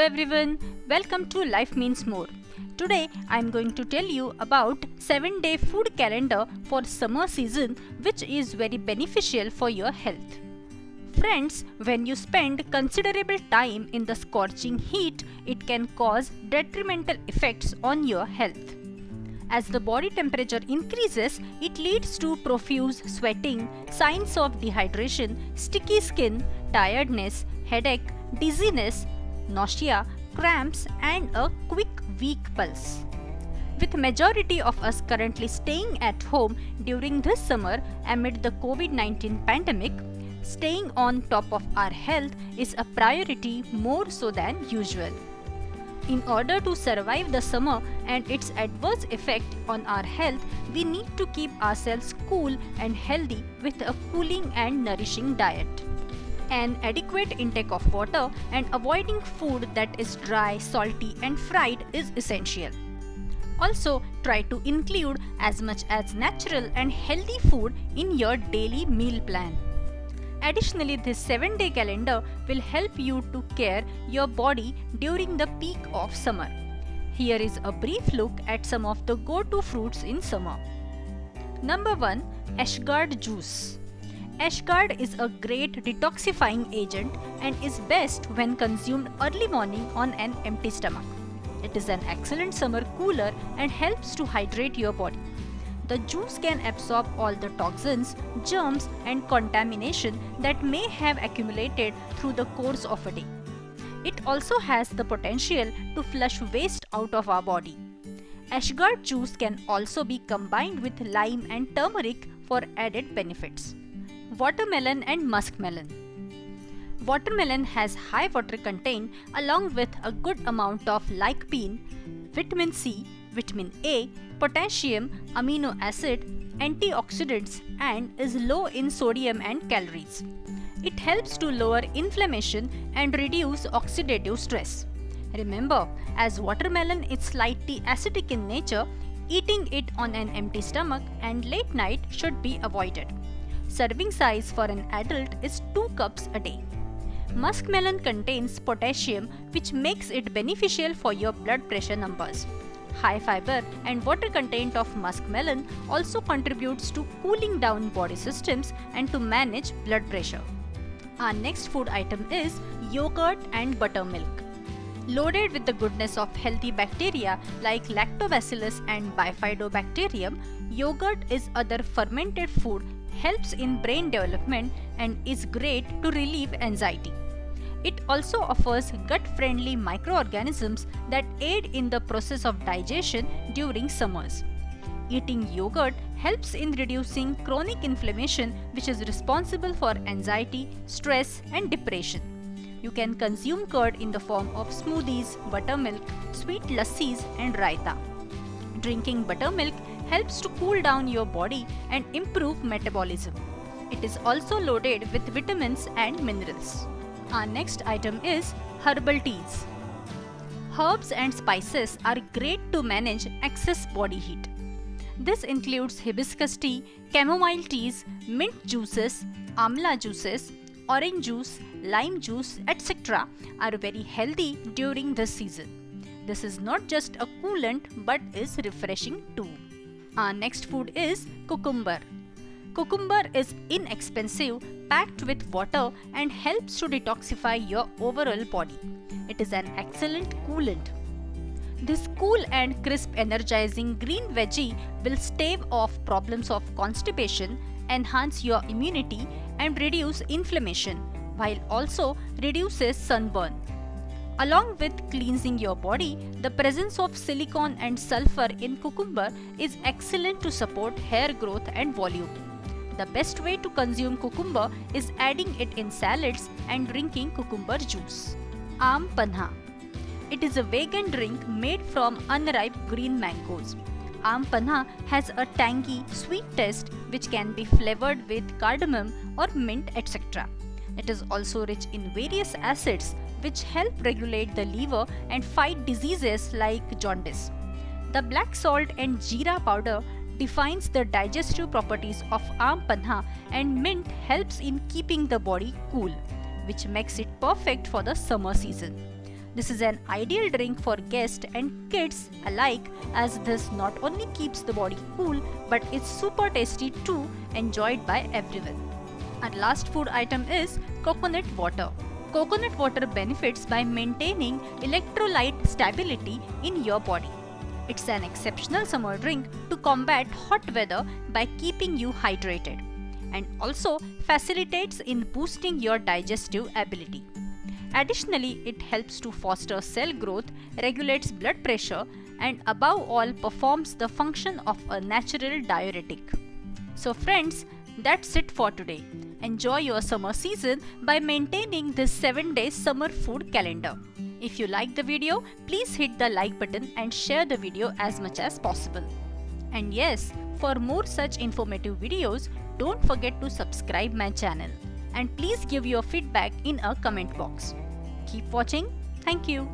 everyone, welcome to Life Means More. Today I am going to tell you about 7-day food calendar for summer season which is very beneficial for your health. Friends, when you spend considerable time in the scorching heat, it can cause detrimental effects on your health. As the body temperature increases, it leads to profuse sweating, signs of dehydration, sticky skin, tiredness, headache, dizziness, nausea, cramps and a quick weak pulse. With majority of us currently staying at home during this summer amid the COVID-19 pandemic, staying on top of our health is a priority more so than usual. In order to survive the summer and its adverse effect on our health, we need to keep ourselves cool and healthy with a cooling and nourishing diet. An adequate intake of water and avoiding food that is dry, salty and fried is essential. Also, try to include as much as natural and healthy food in your daily meal plan. Additionally, this 7-day calendar will help you to care your body during the peak of summer. Here is a brief look at some of the go-to fruits in summer. Number 1. Ashgard Juice. Ashgard is a great detoxifying agent and is best when consumed early morning on an empty stomach. It is an excellent summer cooler and helps to hydrate your body. The juice can absorb all the toxins, germs and contamination that may have accumulated through the course of a day. It also has the potential to flush waste out of our body. Ashgard juice can also be combined with lime and turmeric for added benefits. Watermelon and muskmelon. Watermelon has high water content along with a good amount of lycopene, vitamin C, vitamin A, potassium, amino acid, antioxidants and is low in sodium and calories. It helps to lower inflammation and reduce oxidative stress. Remember, as watermelon is slightly acidic in nature, eating it on an empty stomach and late night should be avoided. Serving size for an adult is 2 cups a day. Muskmelon contains potassium which makes it beneficial for your blood pressure numbers. High fiber and water content of muskmelon also contributes to cooling down body systems and to manage blood pressure. Our next food item is yogurt and buttermilk. Loaded with the goodness of healthy bacteria like lactobacillus and bifidobacterium, yogurt is other fermented food, helps in brain development and is great to relieve anxiety. It also offers gut-friendly microorganisms that aid in the process of digestion during summers. Eating yogurt helps in reducing chronic inflammation which is responsible for anxiety, stress and depression. You can consume curd in the form of smoothies, buttermilk, sweet lassis and raita. Drinking buttermilk helps to cool down your body and improve metabolism. It is also loaded with vitamins and minerals. Our next item is herbal teas. Herbs and spices are great to manage excess body heat. This includes hibiscus tea, chamomile teas, mint juices, amla juices, orange juice, lime juice, etc. are very healthy during this season. This is not just a coolant but is refreshing too. Our next food is cucumber. Cucumber is inexpensive, packed with water and helps to detoxify your overall body. It is an excellent coolant. This cool and crisp energizing green veggie will stave off problems of constipation, enhance your immunity and reduce inflammation, while also reduces sunburn. Along with cleansing your body, the presence of silicon and sulfur in cucumber is excellent to support hair growth and volume. The best way to consume cucumber is adding it in salads and drinking cucumber juice. Ampana. It is a vegan drink made from unripe green mangoes. Ampana has a tangy, sweet taste which can be flavored with cardamom or mint, etc. It is also rich in various acids which help regulate the liver and fight diseases like jaundice. The black salt and jeera powder defines the digestive properties of Ampana and mint helps in keeping the body cool, which makes it perfect for the summer season. This is an ideal drink for guests and kids alike, as this not only keeps the body cool but it's super tasty too, enjoyed by everyone. Our last food item is coconut water. Coconut water benefits by maintaining electrolyte stability in your body. It's an exceptional summer drink to combat hot weather by keeping you hydrated, and also facilitates in boosting your digestive ability. Additionally, it helps to foster cell growth, regulates blood pressure, and above all performs the function of a natural diuretic. So friends, that's it for today. Enjoy your summer season by maintaining this 7-day summer food calendar. If you like the video, please hit the like button and share the video as much as possible. And yes, for more such informative videos, don't forget to subscribe my channel. And please give your feedback in a comment box. Keep watching. Thank you.